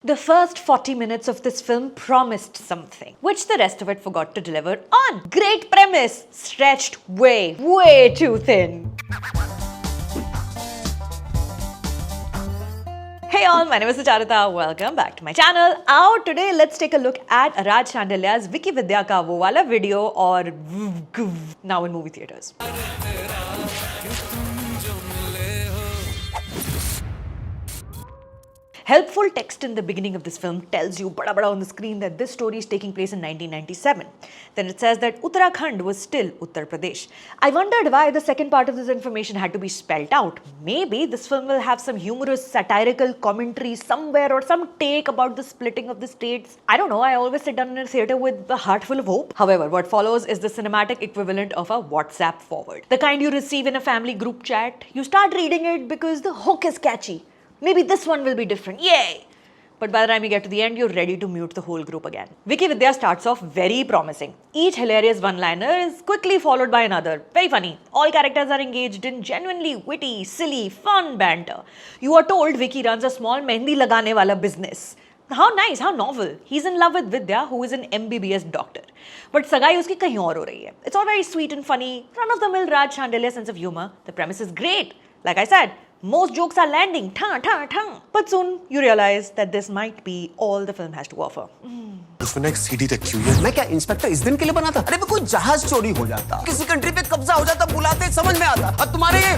The first 40 minutes of this film promised something, which the rest of it forgot to deliver on. Great premise, stretched way too thin. Hey all, my name is Sucharita. Welcome back to my channel. Out today, let's take a look at Raj Chandelia's Vicky Vidya ka wo wala video or now in movie theaters. Helpful text in the beginning of this film tells you bada on the screen that this story is taking place in 1997. Then it says that Uttarakhand was still Uttar Pradesh. I wondered why the second part of this information had to be spelled out. Maybe this film will have some humorous satirical commentary somewhere or some take about the splitting of the states. I don't know, I always sit down in a theatre with a heart full of hope. However, what follows is the cinematic equivalent of a WhatsApp forward. The kind you receive in a family group chat. You start reading it because the hook is catchy. Maybe this one will be different, yay! But by the time you get to the end, you're ready to mute the whole group again. Vicky Vidya starts off very promising. Each hilarious one-liner is quickly followed by another. Very funny. All characters are engaged in genuinely witty, silly, fun banter. You are told Vicky runs a small mehndi lagane wala business. How nice, how novel. He's in love with Vidya, who is an MBBS doctor. But sagai uski kahin aur ho rahi hai. It's all very sweet and funny. Run-of-the-mill Raj Chandeliya sense of humor. The premise is great. Like I said, most jokes are landing, But soon you realize that this might be all the film has to offer. उसने एक CD रखी हुई है। मैं क्या inspector इस दिन के लिए बना था? अरे कोई जहाज चोरी हो जाता, किसी कंट्री पे कब्जा हो जाता, बुलाते समझ में आता। और तुम्हारे ये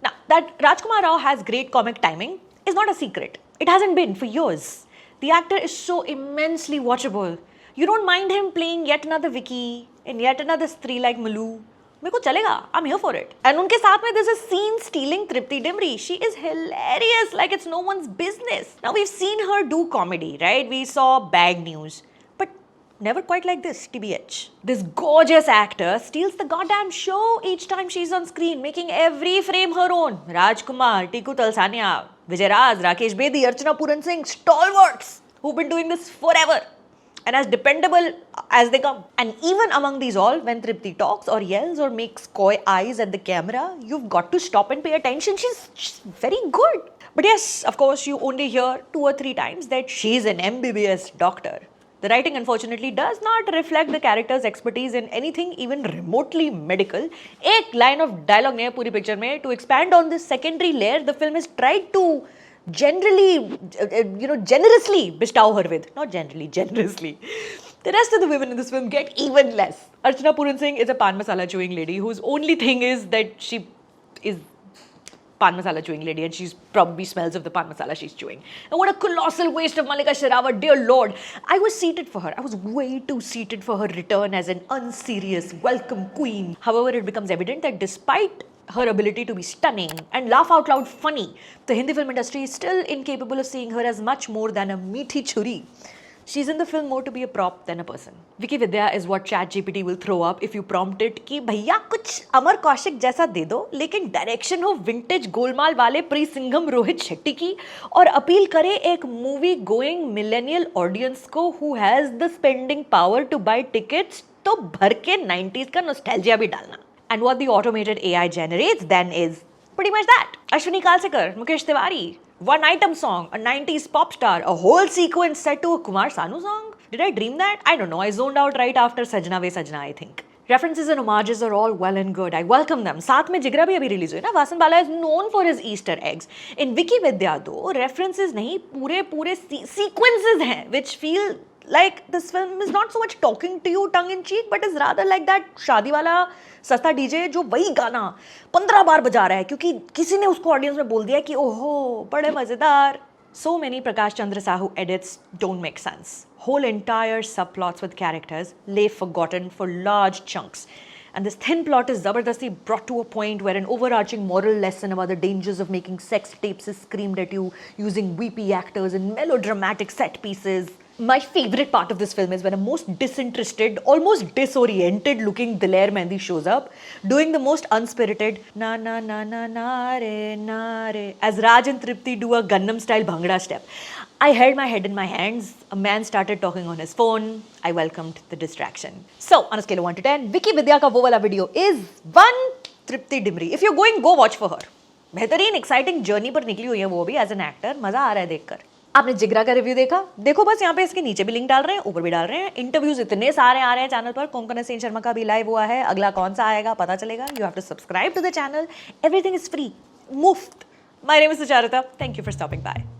Now, that Rajkummar Rao has great comic timing is not a secret. It hasn't been for years. The actor is so immensely watchable. You don't mind him playing yet another Vicky and yet another Stree like Maloo. मेरे को चलेगा, I'm here for it. And उनके साथ में there's a scene stealing Tripti Dimri. She is hilarious, like it's no one's business. Now we've seen her do comedy, right? We saw Bad News, but never quite like this, TBH. This gorgeous actor steals the goddamn show each time she's on screen, making every frame her own. Rajkummar, Tiku Talsania, Vijay Raj, Rakesh Bedi, Archana Puran Singh, stalwarts who've been doing this forever. And as dependable as they come. And even among these all, when Tripti talks or yells or makes coy eyes at the camera, you've got to stop and pay attention. She's very good. But yes, of course, you only hear 2 or 3 times that she's an MBBS doctor. The writing, unfortunately, does not reflect the character's expertise in anything even remotely medical. Ek line of dialogue nahi hai puri picture mein. To expand on this secondary layer, the film has tried to generously bestow her with. Not generally, generously. The rest of the women in this film get even less. Archana Puran Singh is a pan masala chewing lady whose only thing is that she is pan masala chewing lady and she probably smells of the pan masala she's chewing. And what a colossal waste of Mallika Sherawat, dear lord. I was seated for her. I was way too seated for her return as an unserious, welcome queen. However, it becomes evident that despite her ability to be stunning and laugh out loud funny, the Hindi film industry is still incapable of seeing her as much more than a meaty churi. She's in the film more to be a prop than a person. Vicky Vidya is what Chat GPT will throw up if you prompt it कि भैया कुछ अमर कौशिक जैसा दे दो, लेकिन direction हो vintage Golmaal वाले pre-Singham Rohit Shetty की और अपील करे एक मूवी गोइंग मिलेनियल ऑडियंस को who has the spending power to buy tickets, तो भर के 90s का nostalgia भी डालना. And what the automated AI generates then is pretty much that. Ashwini Kalsekar, Mukesh Tiwari, one item song, a 90s pop star, a whole sequence set to a Kumar Sanu song. Did I dream that? I don't know. I zoned out right after Sajna Ve Sajna I, think. References and homages are all well and good. I welcome them. Saath में Jigra भी अभी release हुई ना. Vasan Bala is known for his Easter eggs. In Vicky Vidya though, references नहीं, पूरे sequences हैं, which feel like this film is not so much talking to you tongue in cheek, but is rather like that शादी वाला सस्ता DJ जो वही गाना 15 बार बजा रहा है क्योंकि किसी ने उसको ऑडियंस में बोल दिया कि ओहो बड़े मजेदार. So many Prakash Chandra Sahu edits don't make sense. Whole entire subplots with characters lay forgotten for large chunks. And this thin plot is zabardasti brought to a point where an overarching moral lesson about the dangers of making sex tapes is screamed at you using weepy actors and melodramatic set pieces. My favorite part of this film is when a most disinterested, almost disoriented looking Dilair Mehndi shows up, doing the most unspirited na na na na na re na re as Raj and Tripti do a Gangnam style bhangra step. I held my head in my hands. A man started talking on his phone. I welcomed the distraction. So, on a scale of 1 to 10, Vicky Vidya ka wo wala video is 1 Tripti Dimri. If you're going, go watch for her. बेहतरीन exciting journey पर निकली हुई है वो भी as an actor. मजा आ रहा है देखकर. आपने जिगरा का रिव्यू देखा? देखो बस यहाँ पे इसके नीचे भी लिंक डाल रहे हैं, ऊपर भी डाल रहे हैं। इंटरव्यूज इतने सारे आ रहे हैं चैनल पर। कोंकण सेन शर्मा का भी लाइव हुआ है, अगला कौन सा आएगा पता चलेगा। You have to subscribe to the channel, everything is free, मुफ्त। My name is Sucharita, thank you for stopping bye.